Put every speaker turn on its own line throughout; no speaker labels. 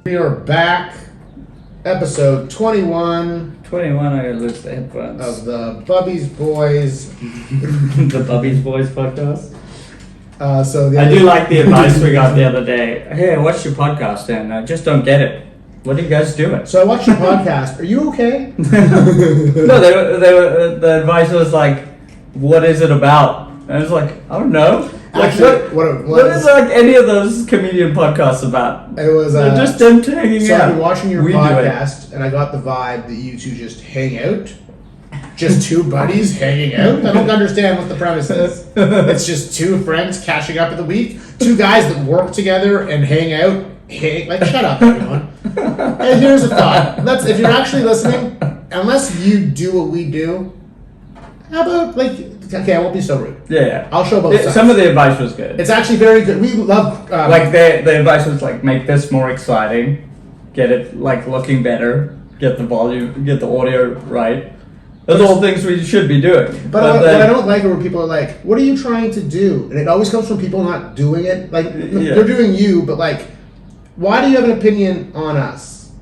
We are back, episode 21
21, I gotta lose the headphones.
of the Bubby's Boys.
The Bubby's Boys podcast.
I
do like the advice we got the other day. Hey, I watched your podcast and I just don't get it. What are you guys doing?
So I watched your podcast. Are you okay?
No, the advice was like, what is it about? And I was like, I don't know. Like,
Actually,
what is like any of those comedian podcasts about?
It was
They're just them hanging
so
out.
I've been watching your
We do it.
podcast, and I got the vibe that you two just hang out. Just two buddies hanging out? I don't understand what the premise is. It's just two friends catching up in the week. Two guys that work together and hang out. Like, shut up, everyone. Hey, here's a thought. If you're actually listening, unless you do what we do, how about, okay, I won't be so rude.
Yeah.
I'll show both sides.
Some of the advice was good.
It's actually very good. We love...
like, the advice was like, make this more exciting. Get it, like, looking better. Get the volume, get the audio right. Those are all things we should be doing.
But what I don't like are when people are like, what are you trying to do? And it always comes from people not doing it. Like, they're doing you, but like, why do you have an opinion on us?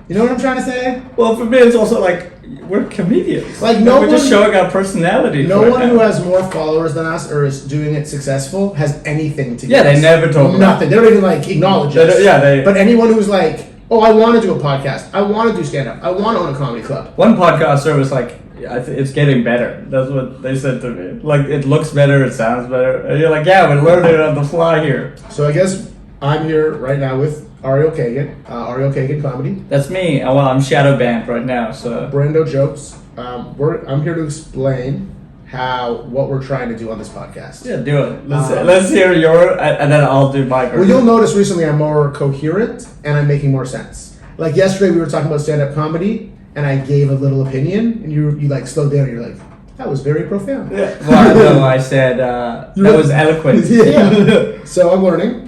You know what I'm trying to say?
Well, for me, it's also like, we're comedians.
Like,
we're just showing our personality.
No one who has more followers than us or is doing it successful has anything to
Yeah, they never talk about
nothing. They don't even like acknowledge us. But anyone who's like, oh, I want to do a podcast. I want to do stand-up. I want to own a comedy club.
One podcaster was like, it's getting better. That's what they said to me. Like, it looks better, it sounds better. And you're like, yeah, we're learning on the fly here.
So I guess I'm here right now with Ariel Kagan, Ariel Kagan Comedy.
That's me. Well, I'm shadow banned right now, so.
Brando Jokes. I'm here to explain what we're trying to do on this podcast.
Yeah, do it. Let's hear your, and then I'll do my version.
Well, you'll notice recently I'm more coherent and I'm making more sense. Like yesterday we were talking about stand-up comedy and I gave a little opinion and you like slowed down and you're like, that was very profound.
Yeah. Well, no, I said that was eloquent.
Yeah. So I'm learning.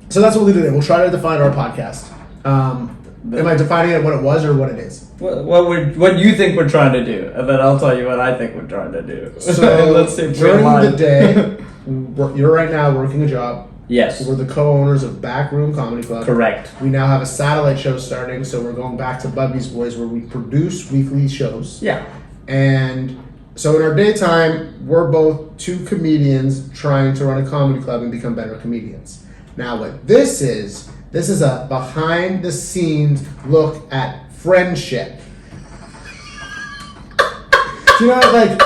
So that's what we'll do today. We'll try to define our podcast. Am I defining it what it was or what it is?
What you think we're trying to do, and then I'll tell you what I think we're trying to do.
So
let's see
during the day, you're right now working a job.
Yes.
We're the co-owners of Backroom Comedy Club.
Correct.
We now have a satellite show starting, so we're going back to Bubby's Boys where we produce weekly shows.
Yeah.
And so in our daytime, we're both two comedians trying to run a comedy club and become better comedians. Now what this is a behind the scenes look at friendship. Do you know, like,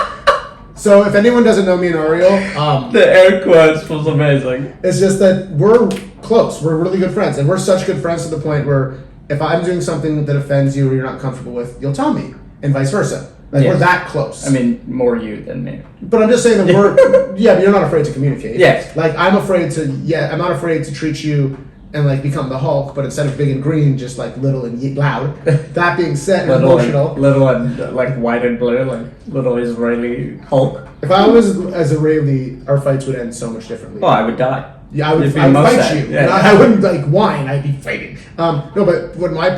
so if anyone doesn't know me and Ariel,
the air quotes was amazing.
It's just that we're close. We're really good friends. And we're such good friends to the point where if I'm doing something that offends you or you're not comfortable with, you'll tell me. And vice versa. Like, we're that close.
I mean, more you than me.
But I'm just saying that but you're not afraid to communicate.
Yes.
Like, I'm not afraid to treat you and, like, become the Hulk, but instead of big and green, just, like, little and loud. That being said, emotional.
Little and, like, white and blue, like, little Israeli Hulk.
If I was Israeli, our fights would end so much differently.
Oh, I would die.
Yeah, I would fight you. Yeah. I wouldn't, like, whine. I'd be fighting. No, but what my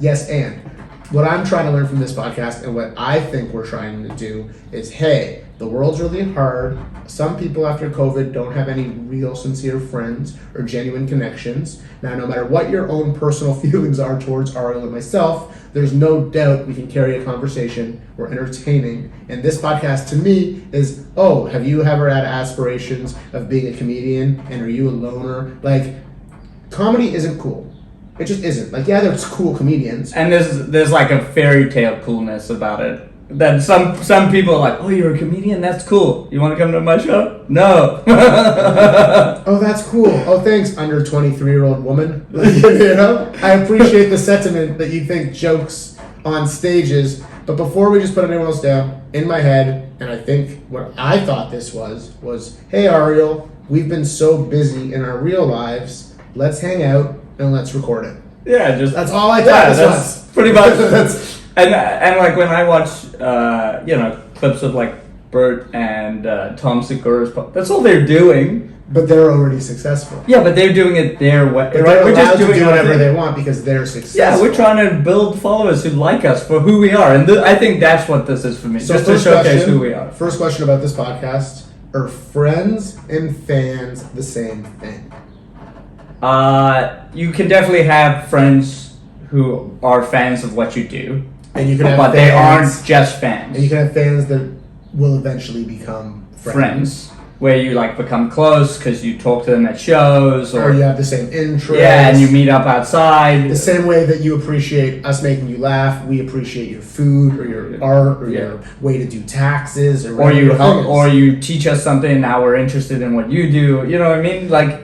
yes, and. What I'm trying to learn from this podcast and what I think we're trying to do is, hey, the world's really hard. Some people after COVID don't have any real sincere friends or genuine connections. Now, no matter what your own personal feelings are towards Ariel and myself, there's no doubt we can carry a conversation. We're entertaining. And this podcast to me is, oh, have you ever had aspirations of being a comedian and are you a loner? Like, comedy isn't cool. It just isn't. Like, yeah, there's cool comedians.
And there's like a fairy tale coolness about it. That some people are like, oh, you're a comedian? That's cool. You want to come to my show? No.
Oh, that's cool. Oh, thanks, under 23-year-old woman. You know? I appreciate the sentiment that you think jokes on stages. But before we just put anyone else down, in my head, and I think what I thought this was, hey, Ariel, we've been so busy in our real lives. Let's hang out. And let's record it.
Yeah,
that's all I thought this was.
Pretty much. and like when I watch clips of like Bert and Tom Segura's, that's all they're doing.
But they're already successful.
Yeah, but they're doing it their way.
But right? We're just doing whatever they want because they're successful.
Yeah, we're trying to build followers who like us for who we are, and I think that's what this is for me. So just to showcase who we are.
First question about this podcast: are friends and fans the same thing?
You can definitely have friends who are fans of what you do,
And you can have
but
fans,
they aren't just fans.
And you can have fans that will eventually become
friends, where you like become close because you talk to them at shows,
or you have the same interests.
Yeah, and you meet up outside.
The same way that you appreciate us making you laugh, we appreciate your food or your art or your way to do taxes
or you help or you teach us something. Now we're interested in what you do. You know what I mean? Like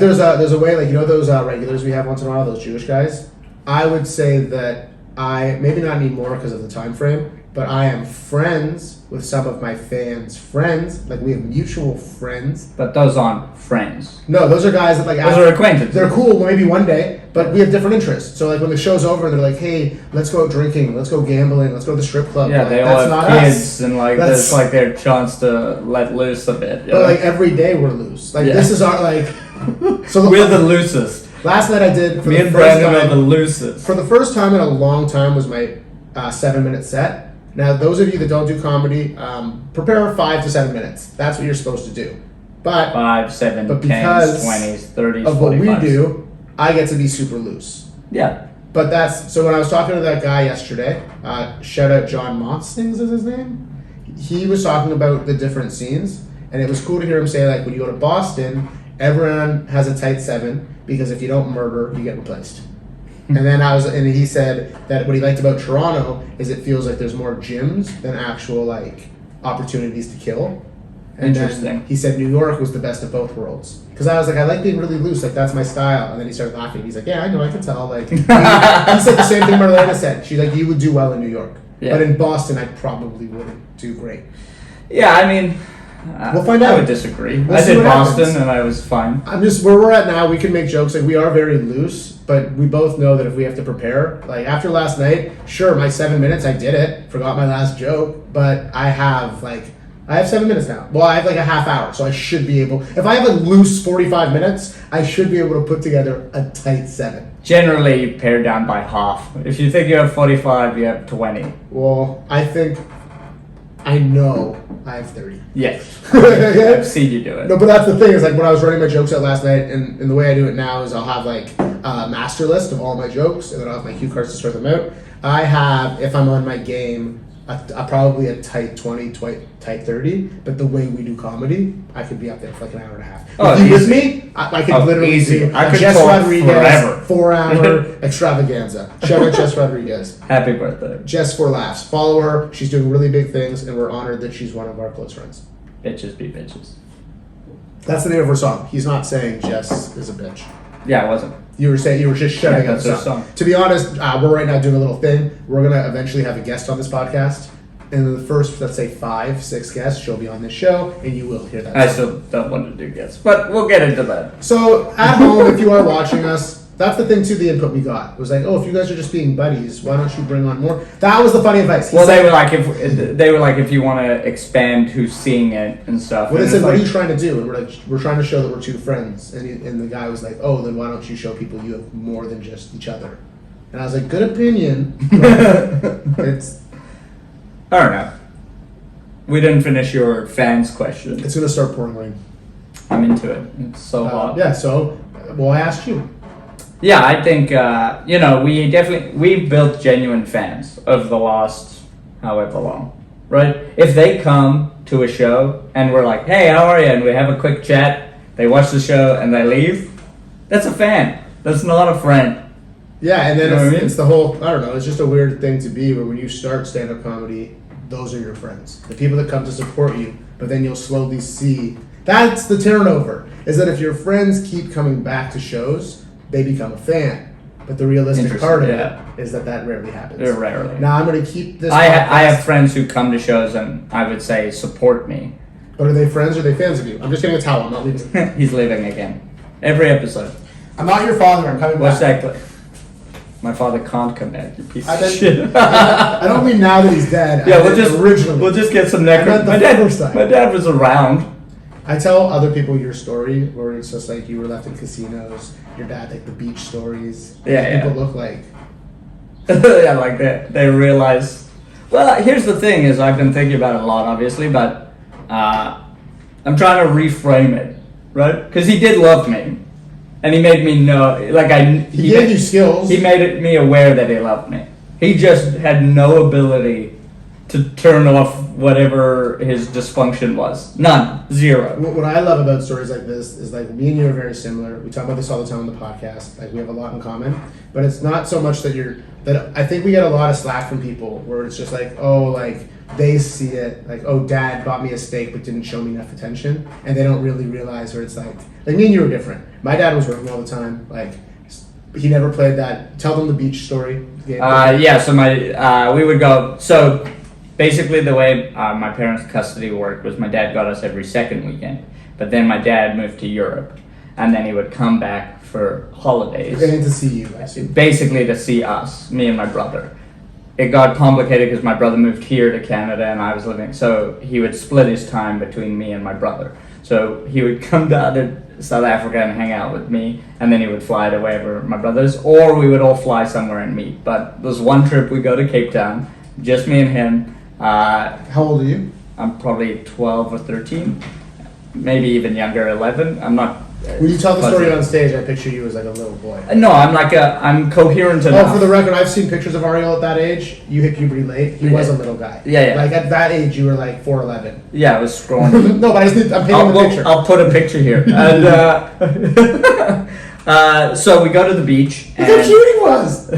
there's a way, like, you know those regulars we have once in a while, those Jewish guys. I would say that maybe not anymore because of the time frame, but I am friends with some of my fans' friends. Like, we have mutual friends.
But those aren't friends.
No, those are guys that, like,
those are acquaintances.
They're cool maybe one day, but we have different interests. So, like, when the show's over, they're like, hey, let's go out drinking, let's go gambling, let's go to the strip club.
Yeah,
like,
they all have kids, and like that's like their chance to let loose a bit.
But like every day we're loose. Like this is our like.
So we're the loosest.
Last night I did.
Me and Brandon are the loosest.
For the first time in a long time was my 7-minute set. Now, those of you that don't do comedy, prepare 5 to 7 minutes. That's what you're supposed to do. But
5, 7,
but
10s, 20s, 30s,
of what
45s.
we do, I get to be super loose.
Yeah.
But that's so. When I was talking to that guy yesterday, shout out John Mossings is his name. He was talking about the different scenes, and it was cool to hear him say, like, when you go to Boston, everyone has a tight 7 because if you don't murder, you get replaced. And he said that what he liked about Toronto is it feels like there's more gyms than actual like opportunities to kill. And
Interesting.
Then he said New York was the best of both worlds. Because I was like, I like being really loose, like that's my style. And then he started laughing. He's like, yeah, I know, I can tell. Like he said the same thing Marlena said. She's like, you would do well in New York, but in Boston, I probably wouldn't do great.
Yeah, I mean.
We'll find out.
I would disagree.
We'll
I did Boston
happens.
and I was fine.
I'm just where we're at now. We can make jokes. Like, we are very loose, but we both know that if we have to prepare, like after last night, sure, my 7 minutes, I did it. Forgot my last joke, but I have 7 minutes now. Well, I have like a half hour, so I should be able. If I have a loose 45 minutes, I should be able to put together a tight 7.
Generally, you pare down by half. If you think you have 45, you have 20.
Well, I know I have 30.
Yes. I've seen you do it.
No, but that's the thing, is like when I was writing my jokes out last night, and the way I do it now is I'll have like a master list of all my jokes, and then I'll have my cue cards to sort them out. I have, if I'm on my game, probably a tight 20, tight 30, but the way we do comedy, I could be up there for like an hour and a half. If you with me, I could literally do
I could
Jess
talk
Rodriguez
forever.
4-hour extravaganza. Shout out Jess Rodriguez.
Happy birthday.
Jess for laughs. Follow her. She's doing really big things, and we're honored that she's one of our close friends.
Bitches be bitches.
That's the name of her song. He's not saying Jess is a bitch.
Yeah, I wasn't.
You were just shouting out the
that's her
song.
song.
To be honest, we're right now doing a little thing. We're gonna eventually have a guest on this podcast, and the first, let's say 5, 6 guests, she'll be on this show, and you will hear that.
I
song.
still don't want to do guests, but we'll get into that.
So at home, if you are watching us, that's the thing too. The input we got it was like, oh, if you guys are just being buddies, why don't you bring on more? That was the funny advice.
They were like, if you want to expand who's seeing it and stuff.
Well, they
and
said,
it's
what are
like,
you trying to do? And we're like, we're trying to show that we're 2 friends. And the guy was like, oh, then why don't you show people you have more than just each other? And I was like, good opinion. It's
I don't know. We didn't finish your fans question.
It's gonna start pouring rain.
I'm into it. It's so hot.
Yeah. So, well, I asked you.
Yeah, I think we built genuine fans over the last however long, right? If they come to a show and we're like, "Hey, how are you?" and we have a quick chat, they watch the show and they leave. That's a fan. That's not a friend.
Yeah, and then
You know what I mean?
it's the whole. I don't know. It's just a weird thing to be where when you start stand-up comedy, those are your friends, the people that come to support you. But then you'll slowly see that's the turnover. Is that if your friends keep coming back to shows, they become a fan. But the realistic part of it is that rarely happens.
Rarely.
Now I'm going to keep this.
I have friends who come to shows and I would say support me.
But are they friends or are they fans of you? I'm just getting a towel. I'm not leaving.
He's leaving again. Every episode.
I'm not your father. I'm coming
What's
back.
that clip? My father can't come back, you piece
I
of
meant-
shit.
I don't mean now that he's dead.
Yeah,
I meant originally.
we'll just get some
I meant
nectar.
the first time.
My dad was around.
I tell other people your story where it's just like you were left in casinos, your dad, like the beach stories.
Yeah,
People look like.
Yeah, like they realize. Well, here's the thing: is I've been thinking about it a lot, obviously, but I'm trying to reframe it, right? Because he did love me, and he made me know, like
he gave you skills.
He made me aware that he loved me. He just had no ability to turn off whatever his dysfunction was. None. Zero.
What I love about stories like this is like me and you are very similar. We talk about this all the time on the podcast. Like we have a lot in common, but it's not so much that I think we get a lot of slack from people where it's just like, oh, like they see it like, oh, dad bought me a steak but didn't show me enough attention, and they don't really realize where it's like me and you were different. My dad was working all the time. Like he never played that. Tell them the beach story.
Yeah. So we would go. So basically, the way my parents' custody worked was my dad got us every second weekend, but then my dad moved to Europe, and then he would come back for holidays.
Getting to see you, I see.
Basically to see us, me and my brother. It got complicated because my brother moved here to Canada and I was living, so he would split his time between me and my brother. So he would come down to South Africa and hang out with me, and then he would fly to wherever my brother is, or we would all fly somewhere and meet. But there's one trip we go to Cape Town, just me and him.
How old are you?
I'm probably 12 or 13, maybe even younger, 11. I'm not.
When you tell the story on stage, I picture you as like a little boy.
No, I'm coherent enough.
Oh, for the record, I've seen pictures of Ariel at that age. You hit puberty late. He was a little guy.
Yeah.
Like at that age, you were like 4'11".
Yeah, I was scrawny.
No, but I'm painting the picture.
I'll put a picture here. And so we go to the beach.
Look how cute he was.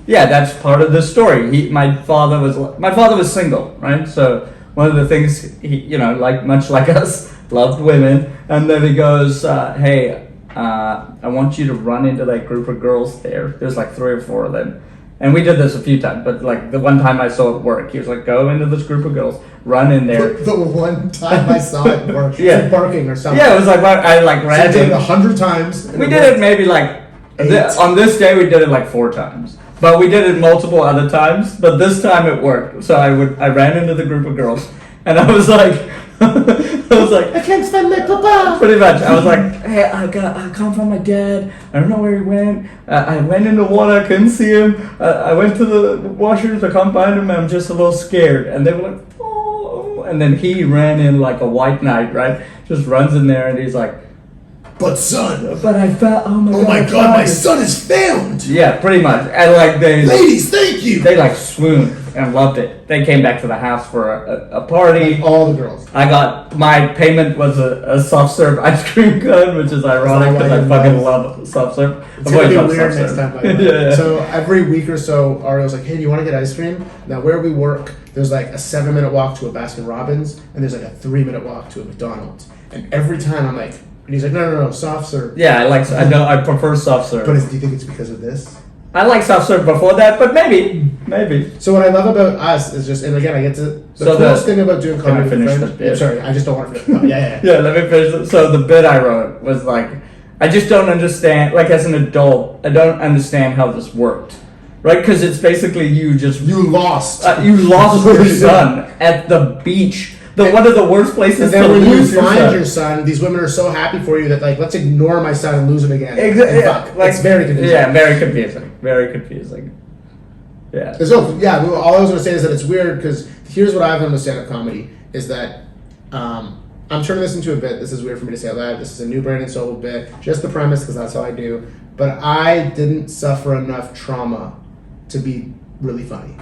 Yeah, that's part of the story. My father was single, right? So one of the things he, much like us, loved women, and then he goes, "Hey, I want you to run into that group of girls there. There's like 3 or 4 of them." And we did this a few times, but like the one time I saw it work, he was like, "Go into this group of girls, run in there."
The one time I saw it work,
yeah,
like barking or something.
Yeah, it was like I like ran.
So did it 100 times.
We did it maybe like on this day we did it like 4 times. But we did it multiple other times. But this time it worked. So I ran into the group of girls, and I was like,
I can't find my papa.
Pretty much. I was like, hey, I can't find my dad. I don't know where he went. I went in the water. I couldn't see him. I went to the washers. I can't find him. I'm just a little scared. And they were like, oh. And then he ran in like a white knight, right? Just runs in there, and he's like,
but son.
But I found. Oh my God,
my son is found.
Yeah, pretty much. And like
ladies, thank you.
They like swooned and loved it. They came back to the house for a party.
Like all the girls.
My payment was a soft serve ice cream cone, which is ironic because I fucking love soft serve.
It's gonna be weird next time. By the way. Yeah. So every week or so, Ariel's like, "Hey, do you want to get ice cream?" Now where we work, there's like a 7-minute walk to a Baskin Robbins, and there's like a 3-minute walk to a McDonald's. And every time I'm like, and he's like, no, soft serve.
Yeah, I prefer soft serve.
But do you think it's because of this?
I like soft serve before that, but maybe.
So what I love about us is just, and again, I get to the coolest thing about doing comedy with friends. Yeah, sorry, I just don't want to finish. Yeah.
Yeah, let me finish. So the bit I wrote was like, I just don't understand. Like as an adult, I don't understand how this worked, right? Because it's basically you lost your son at the beach. One of the worst places
and then when you find your son, these women are so happy for you that like, let's ignore my son and lose him again.
Exactly. Yeah,
like, it's very confusing.
Yeah, very confusing. Very confusing. Yeah.
All I was going to say is that it's weird because here's what I've done with stand-up comedy is that I'm turning this into a bit. This is weird for me to say out loud. This is a new Brandon Sobel bit. Just the premise because that's how I do. But I didn't suffer enough trauma to be really funny.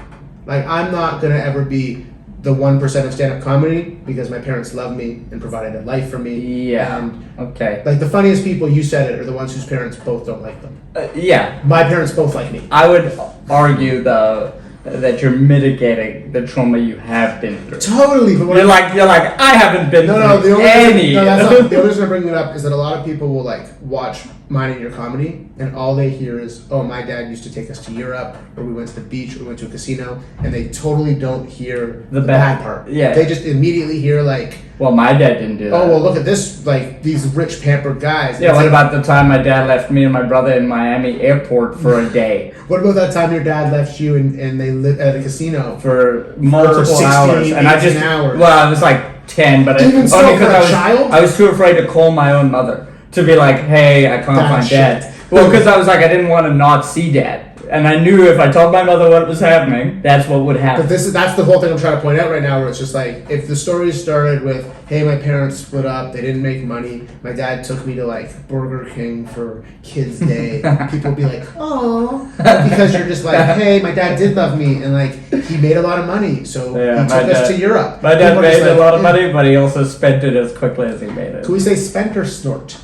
Like I'm not going to ever be the 1% of stand-up comedy because my parents loved me and provided a life for me.
Yeah.
And
okay.
Like the funniest people, you said it, are the ones whose parents both don't like them.
Yeah.
My parents both like me.
I would argue though that you're mitigating the trauma you have been through.
Totally. But
you're like I haven't been through any.
That's not, the only reason I'm bringing it up is that a lot of people will like watch mine and your comedy and all they hear is, oh, my dad used to take us to Europe or we went to the beach or we went to a casino, and they totally don't hear the bad part.
Yeah.
They just immediately hear like,
well, my dad didn't do that.
Oh, well, look at this, like these rich pampered guys.
Yeah, what about the time my dad left me and my brother in Miami airport for a day?
What about that time your dad left you and they lived at a casino
for multiple
16,
hours? And I just
hours.
Well, I was like 10, but
even still, only because
I was too afraid to call my own mother to be like, hey, I can't find dad. Well, because I was like, I didn't want to not see dad. and I knew if I told my mother what was happening, that's what would happen.
But that's the whole thing I'm trying to point out right now, where it's just like, if the story started with, hey, my parents split up, they didn't make money, my dad took me to like Burger King for Kids Day, people would be like, oh, because you're just like, hey, my dad did love me, and like, he made a lot of money, so he took us to Europe.
My dad made a lot of money, but he also spent it as quickly as he made it.
Can we say spent or snort?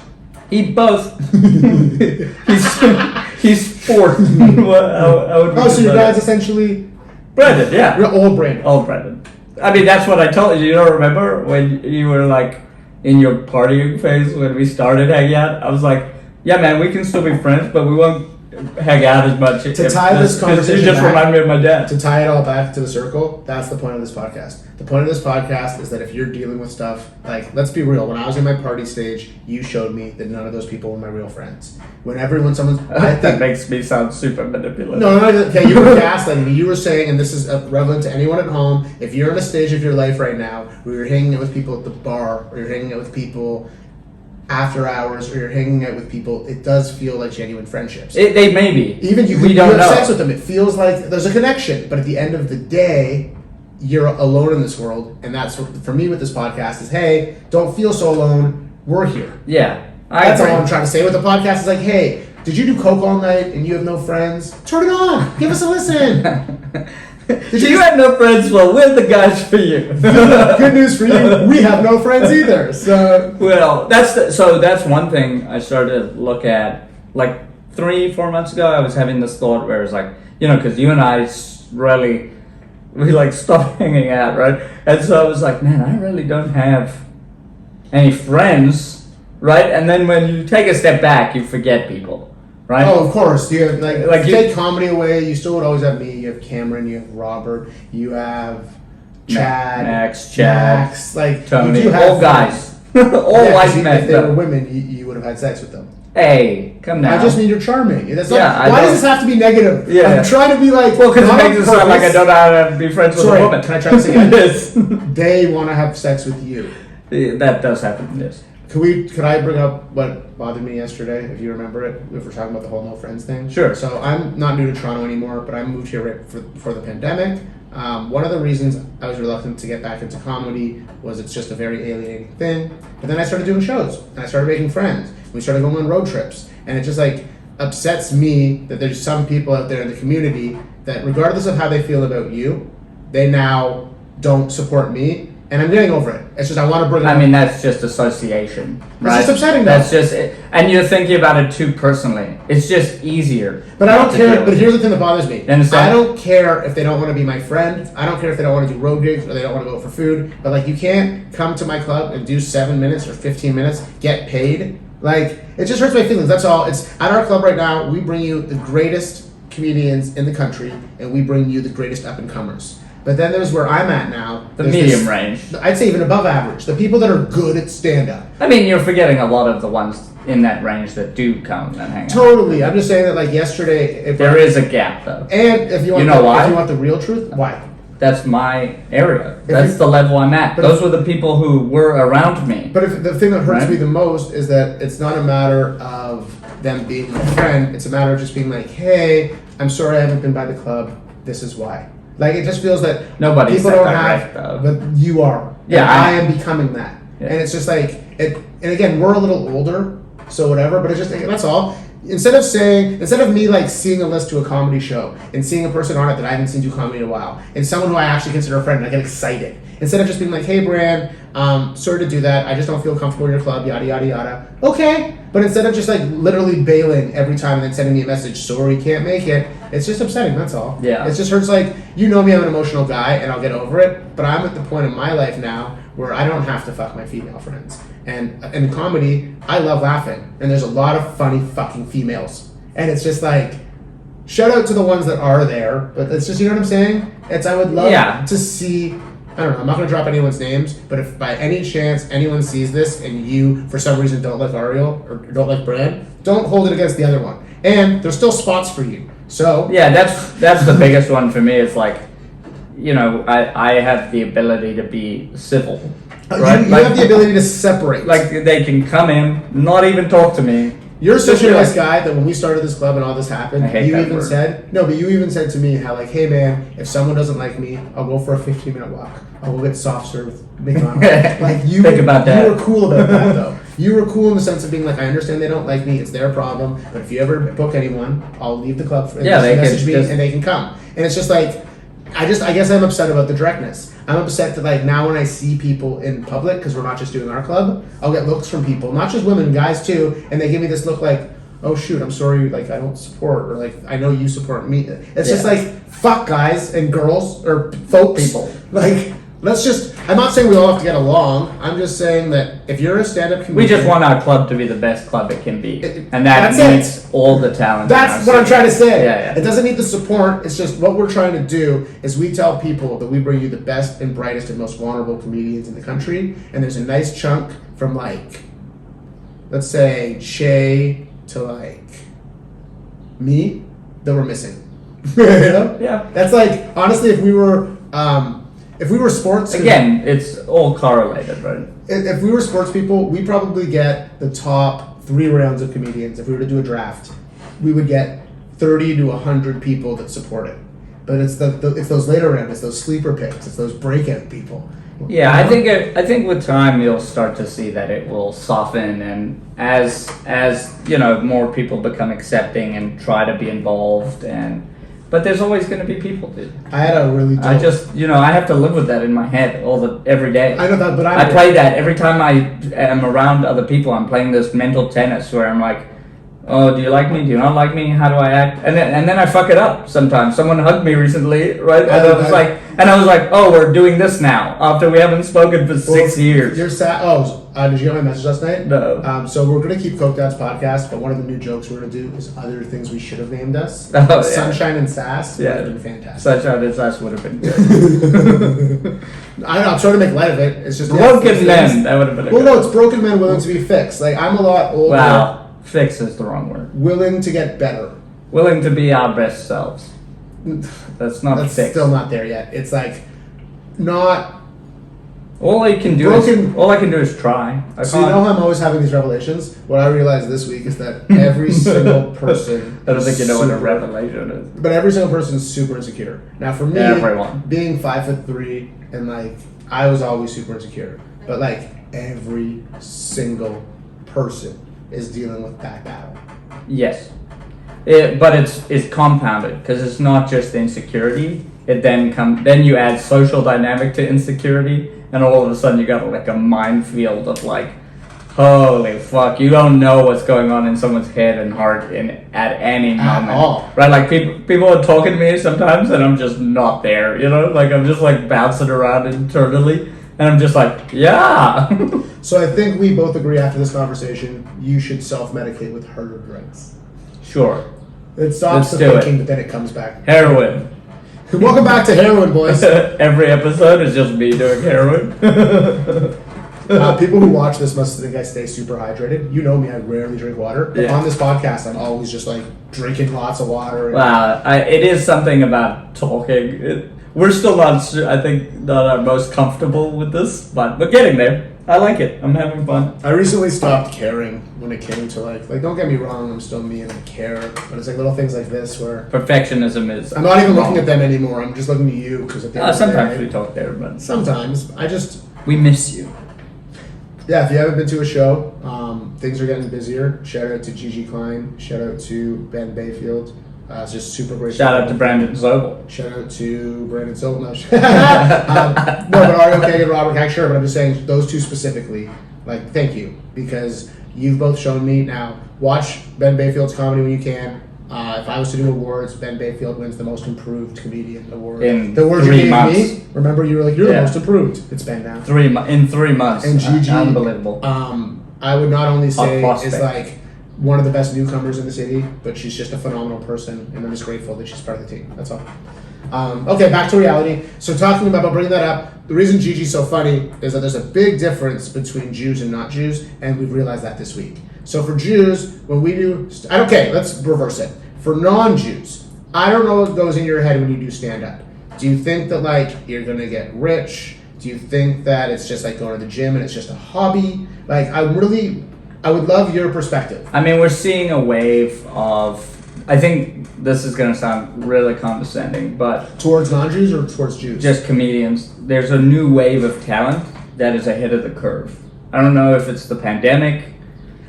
He both. He's sport.
So your dad's essentially
Brandon, yeah.
You're old Brandon.
Old Brandon. I mean, that's what I told you. You don't remember when you were like in your partying phase when we started hanging out? I was like, yeah, man, we can still be friends, but we won't hang out as much.
To tie this conversation
you just
back,
remind me of my dad.
To tie it all back to the circle, that's the point of this podcast. The point of this podcast is that if you're dealing with stuff, like, let's be real, when I was in my party stage, you showed me that none of those people were my real friends.
That makes me sound super manipulative.
No, okay, you were gaslighting me. You were saying, and this is relevant to anyone at home, if you're in a stage of your life right now where you're hanging out with people at the bar, or you're hanging out with people after hours, or you're hanging out with people, it does feel like genuine friendships.
They may be.
Even you have sex with them, it feels like there's a connection. But at the end of the day, you're alone in this world, and that's what, for me with this podcast is, hey, don't feel so alone. We're here.
Yeah,
that's all I'm trying to say with the podcast. Is like, hey, did you do coke all night and you have no friends? Turn it on. Give us a listen.
You have no friends? Well, we're the guys for you.
Good news for you. We have no friends either. So
well, that's one thing I started to look at. Like 3-4 months ago, I was having this thought where it's like, because you and I we like stopped hanging out, right? And so I was like, man, I really don't have any friends, right? And then when you take a step back, you forget people, right?
Oh, of course. You have, like you take comedy away, you still would always have me. You have Cameron, you have Robert, you have Chad, Max, like
Tony, all guys, all white men.
If they were women, you would have had sex with them.
Hey, come now.
I just mean you're charming. That's
why
does this have to be negative?
Yeah.
I'm trying to be like...
Well, because it makes it sound like I don't know how to be friends with a woman.
Can I try to say this? They want to have sex with you.
That does happen, yes.
Could I bring up what bothered me yesterday, if you remember it, if we're talking about the whole no friends thing?
Sure.
So I'm not new to Toronto anymore, but I moved here right before the pandemic. One of the reasons I was reluctant to get back into comedy was it's just a very alienating thing. But then I started doing shows, and I started making friends. We started going on road trips, and it just like upsets me that there's some people out there in the community that regardless of how they feel about you, they now don't support me. And I'm getting over it. It's just I want to bring it up.
I mean, that's just association, right?
It's just upsetting, though.
That's just it. And you're thinking about it too personally. It's just easier.
But I don't care. But here's the thing that bothers me.
Understand?
I don't care if they don't want to be my friend. I don't care if they don't want to do road gigs or they don't want to go out for food. But like, you can't come to my club and do 7 minutes or 15 minutes, get paid. Like, it just hurts my feelings. That's all. It's at our club right now. We bring you the greatest comedians in the country, and we bring you the greatest up and comers. But then there's where I'm at now.
The medium range.
I'd say even above average. The people that are good at stand-up.
I mean, you're forgetting a lot of the ones in that range that do come and hang out.
Totally. I'm just saying that, like, yesterday...
There is a gap, though.
And if you want,
why?
If you want the real truth, why?
That's my area. That's the level I'm at. Those were the people who were around me.
But if the thing that hurts me the most is that it's not a matter of them being my friend. It's a matter of just being like, hey, I'm sorry I haven't been by the club. This is why. Like, it just feels that
nobody
people don't have,
though.
but you are.
Yeah,
I am becoming that.
Yeah.
And it's just like, and again, we're a little older, so whatever, but it's just, that's all. Instead of me like seeing a list to a comedy show and seeing a person on it that I haven't seen do comedy in a while, and someone who I actually consider a friend, and I get excited. Instead of just being like, hey, Bran, sorry to do that. I just don't feel comfortable in your club, yada, yada, yada. Okay. But instead of just like literally bailing every time and then sending me a message, sorry, can't make it, it's just upsetting, that's all.
Yeah.
It just hurts like, you know me, I'm an emotional guy, and I'll get over it, but I'm at the point in my life now where I don't have to fuck my female friends. And in comedy, I love laughing, and there's a lot of funny fucking females. And it's just like, shout out to the ones that are there, but it's just, you know what I'm saying? I would love to see, I don't know, I'm not going to drop anyone's names, but if by any chance anyone sees this and you, for some reason, don't like Ariel or don't like Brad, don't hold it against the other one. And there's still spots for you. So
yeah, that's the biggest one for me. It's like, I have the ability to be civil. Right?
You have the ability to separate.
Like, they can come in, not even talk to me,
You're such a nice guy that when we started this club and all this happened, you even
word.
said, no, but you even said to me how like, hey man, if someone doesn't like me, I'll go for a 15-minute walk. I'll go get soft serve with McDonald's. Like you,
think about that.
You were cool about that though. You were cool in the sense of being like, I understand they don't like me, it's their problem, but if you ever book anyone, I'll leave the club and
they
message me
just,
and they can come. And it's just like, I guess I'm upset about the directness. I'm upset that like now when I see people in public, because we're not just doing our club, I'll get looks from people, not just women, guys too, and they give me this look like, oh shoot, I'm sorry, like I don't support, or like I know you support me. It's just like, fuck guys and girls, or folks.
People.
Like, let's just, I'm not saying we all have to get along, I'm just saying that if you're a stand-up comedian.
We just want our club to be the best club it can be. And that
needs
all the talent.
That's what I'm trying to say.
Yeah.
It doesn't need the support, it's just what we're trying to do is we tell people that we bring you the best and brightest and most vulnerable comedians in the country, and there's a nice chunk from like, let's say, Shay to like me that we're missing. You know?
Yeah.
That's like, honestly, if we were sports...
Again, it's all correlated, right?
If we were sports people, we'd probably get the top 3 rounds of comedians. If we were to do a draft, we would get 30 to 100 people that support it. But it's it's those later rounds, it's those sleeper picks, it's those breakout people.
Yeah, I think with time you'll start to see that it will soften, and as you know, more people become accepting and try to be involved, but there's always going to be people, dude.
I had a really dope...
I have to live with that in my head every day.
I know that, but
I play that every time I am around other people. I'm playing this mental tennis where I'm like, oh, do you like me? Do you not like me? How do I act? And then I fuck it up sometimes. Someone hugged me recently, right? And I was like, oh, we're doing this now after we haven't spoken for 6 years.
You're sad. Oh, did you get my message last night?
No.
So we're gonna keep Coke Dad's podcast, but one of the new jokes we're gonna do is other things we should have named us.
Oh, yeah.
Sunshine and Sass.
Yeah,
would have been fantastic.
Sunshine and Sass would have been good.
I don't know. I'm trying to make light of it. It's just
broken men. That would have been.
Well, no, it's broken men willing to be fixed. Like I'm a lot older.
Wow. Fix is the wrong word.
Willing to get better.
Willing to be our best selves. That's not
That's
fixed.
still not there yet. It's like not.
All I can do is try.
So you know how I'm always having these revelations? What I realized this week is that every single person...
I don't think you know what a revelation is.
But every single person is super insecure. Now for me,
everyone
being 5'3" and like, I was always super insecure. But like, every single person is dealing with that battle.
Yes. But it's compounded because it's not just insecurity. It then you add social dynamic to insecurity, and all of a sudden you got like a minefield of like, holy fuck, you don't know what's going on in someone's head and heart at any moment.
All.
Right? Like people are talking to me sometimes, and I'm just not there. You know, like I'm just like bouncing around internally, and I'm just like, yeah.
So I think we both agree after this conversation, you should self-medicate with harder drugs.
Sure.
It stops the thinking, but then it comes back.
Heroin.
Welcome back to heroin, boys.
Every episode is just me doing heroin.
People who watch this must think I stay super hydrated. You know me, I rarely drink water. But on this podcast, I'm always just like drinking lots of water.
Wow, it is something about talking. We're still not our most comfortable with this, but we're getting there. I like it. I'm having fun.
I recently stopped caring when it came to like don't get me wrong, I'm still me and I care, but it's like little things like this where
perfectionism is.
I'm not even looking at them anymore. I'm just looking at you because at the end of the
sometimes
day,
we talk there, but
sometimes
we miss you.
Yeah, if you haven't been to a show, things are getting busier. Shout out to Gigi Klein. Shout out to Ben Bayfield. It's just super great.
Shout out to Brandon Zobel.
Shout out to Brandon Zobel. No, but Ario Kay and Robert Cack, sure. But I'm just saying those two specifically. Like, thank you because you've both shown me. Now, watch Ben Bayfield's comedy when you can. If I was to do awards, Ben Bayfield wins the most improved comedian award.
In
the award
3
you gave
months.
me. Remember, you were like, you're the most improved. It's Ben now.
3 in 3 months.
And Gigi,
unbelievable.
I would not only say
prospect.
is like one of the best newcomers in the city, but she's just a phenomenal person, and I'm just grateful that she's part of the team. That's all. Okay, back to reality. So talking about bringing that up, the reason Gigi's so funny is that there's a big difference between Jews and not Jews, and we've realized that this week. So for Jews, when we do, okay, let's reverse it. For non-Jews, I don't know what goes in your head when you do stand-up. Do you think that like you're gonna get rich? Do you think that it's just like going to the gym and it's just a hobby? Like I'm really I would love your perspective.
I mean, we're seeing a wave of. I think this is going to sound really condescending, but
towards non-Jews or towards Jews?
Just comedians. There's a new wave of talent that is ahead of the curve. I don't know if it's the pandemic.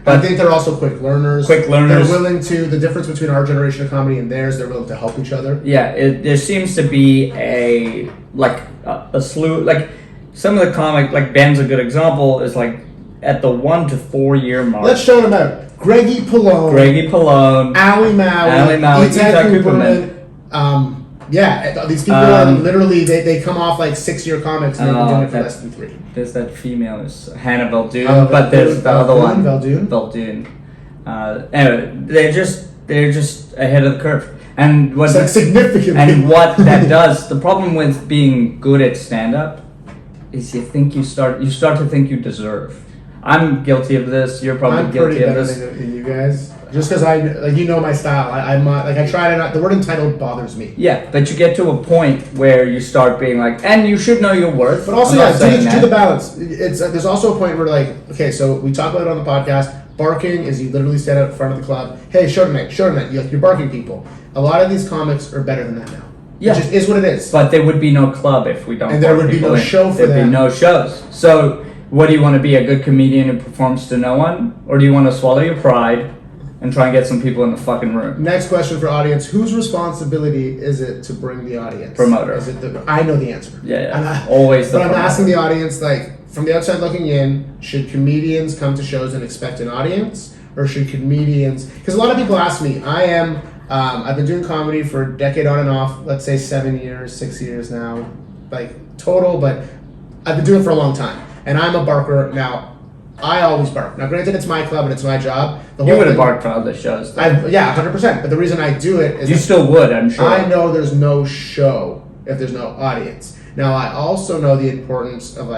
But I think they're also quick learners.
Quick learners.
They're willing to, the difference between our generation of comedy and theirs, they're willing to help each other.
Yeah, there seems to be a slew, like some of the comic, like Ben's a good example, is like at the 1 to 4 year mark.
Let's shout them out. Greggy Pallone. Ali Maui. Itai Cooperman. Yeah, these people are literally, they come off like 6-year comics and they've been doing it for less than 3.
There's that female, is Hannah Muldoon, but there's the other one. Muldoon. Anyway, they're just ahead of the curve. And what
significantly.
And what that does, the problem with being good at stand-up is you start to think you deserve. I'm guilty of this. You're probably guilty of this.
Than you guys. Just because my style. I try to not. The word entitled bothers me.
Yeah, but you get to a point where you start being like, and you should know your worth.
But also, do the balance. There's also a point where okay, so we talk about it on the podcast. Barking is you literally stand out in front of the club. Hey, show tonight. You're barking people. A lot of these comics are better than that now.
Yeah,
it just is what it is.
But there would be no club if we don't.
And there would be no show for them.
There'd be no shows. So, what do you want to be, a good comedian who performs to no one, or do you want to swallow your pride and try and get some people in the fucking room?
Next question for audience: whose responsibility is it to bring the audience?
Promoter.
Is it I know the answer.
Yeah. Always.
But I'm asking the audience, from the outside looking in, should comedians come to shows and expect an audience, or should comedians? Because a lot of people ask me. I've been doing comedy for a decade on and off. Let's say 7 years, 6 years now, total. But I've been doing it for a long time, and I'm a barker now. I always bark. Now, granted, it's my club and it's my job.
You would have barked for other shows, though.
100%. But the reason I do it is...
You still would, I'm sure.
I know there's no show if there's no audience. Now, I also know the importance of,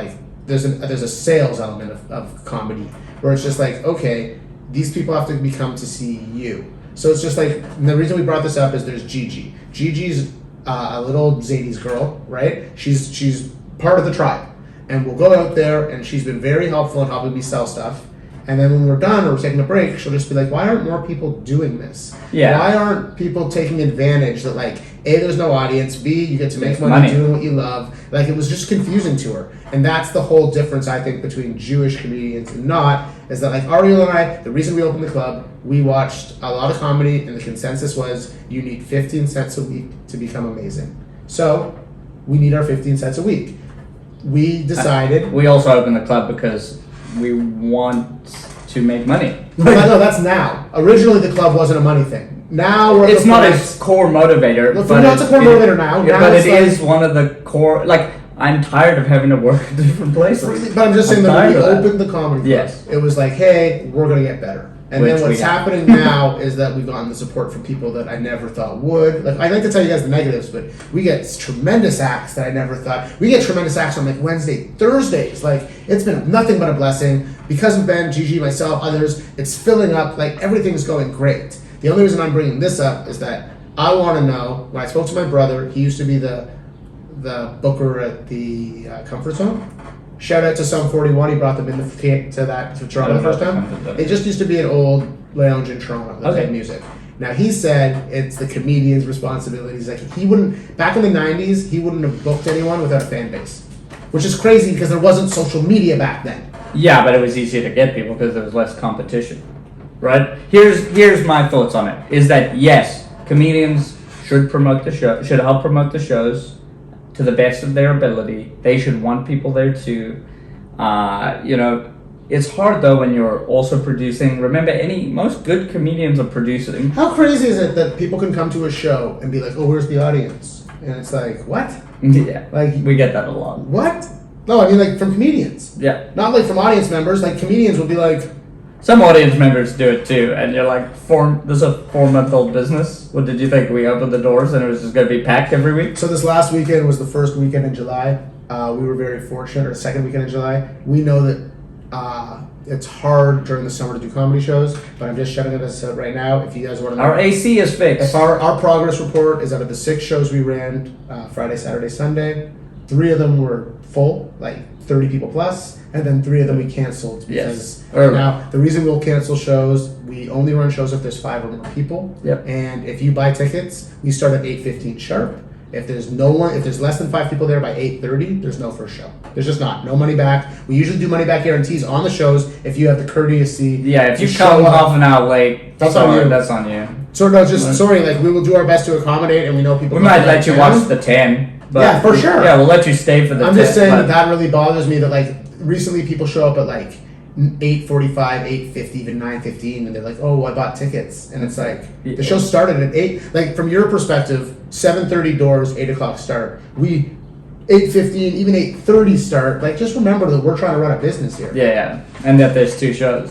there's a sales element of comedy, where it's just okay, these people have to come to see you. So it's just and the reason we brought this up is there's Gigi. Gigi's a little Zadie's girl, right? She's part of the tribe. And we'll go out there, and she's been very helpful in helping me sell stuff. And then when we're done or we're taking a break, she'll just be like, why aren't more people doing this?
Yeah.
Why aren't people taking advantage that, A, there's no audience, B, you get to make money doing what you love. It was just confusing to her. And that's the whole difference, I think, between Jewish comedians and not, is that, Ariel and I, the reason we opened the club, we watched a lot of comedy, and the consensus was you need 15 cents a week to become amazing. So, we need our 15 cents a week. We decided...
We also opened the club because we want to make money.
No, that's now. Originally, the club wasn't a money thing. Now we're...
It's not a core motivator.
It's a core motivator now.
But it is one of the core... I'm tired of having to work in different places.
But I'm just saying that when we opened the comedy club,
yes,
it was hey, we're going to get better. And then what's happening now is that we've gotten the support from people that I never thought would. I'd like to tell you guys the negatives, but we get tremendous acts that I never thought. We get tremendous acts on Wednesday, Thursdays. It's been nothing but a blessing. Because of Ben, Gigi, myself, others, it's filling up. Everything's going great. The only reason I'm bringing this up is that I want to know, when I spoke to my brother, he used to be the booker at the Comfort Zone. Shout out to Sum 41. He brought them to Toronto the first time. It just used to be an old lounge in Toronto that played music. Now he said it's the comedian's responsibilities. He wouldn't, back in the 90s, he wouldn't have booked anyone without a fan base, which is crazy because there wasn't social media back then.
Yeah, but it was easier to get people because there was less competition, right? Here's my thoughts on it. Is that yes, comedians should help promote the shows to the best of their ability. They should want people there too. It's hard though when you're also producing. Remember, most good comedians are producing.
How crazy is it that people can come to a show and be like, "Oh, where's the audience?" And it's what?
Yeah, we get that a lot.
What? No, I mean from comedians.
Yeah,
not from audience members. Comedians will be like.
Some audience members do it too, and you're this is a 4-month-old business. What did you think? We opened the doors and it was just going to be packed every week?
So this last weekend was the first weekend in July. We were very fortunate, or the second weekend in July. We know that it's hard during the summer to do comedy shows, but I'm just shouting this out right now. If you guys want to know.
Our AC is fixed.
If our progress report is out of the 6 shows we ran, Friday, Saturday, Sunday, 3 of them were full, like 30 people plus, and then 3 of them we canceled because
Early.
now the reason we'll cancel shows, we only run shows if there's 5 or more people.
Yep.
And if you buy tickets, we start at 8:15 sharp. If there's less than 5 people there by 8:30, there's no first show. There's just not. No money back. We usually do money back guarantees on the shows if you have the courtesy.
Yeah, if you
to
come
show up.
half an hour late,
That's on you.
That's on you.
So no, just sorry. Like we will do our best to accommodate, and we know people.
We might let you watch the 10. But
Yeah, for sure.
Yeah, we'll let you stay for the 10.
I'm just saying
but-
that really bothers me. That like recently people show up at like 8:45, 8:50, even 9:15, and they're like, "Oh, I bought tickets," and it's like the show started at 8. Like from your perspective, 7:30 doors, 8 o'clock start. We 8:15, even 8:30 start. Like just remember that we're trying to run a business here.
Yeah, and that there's 2 shows.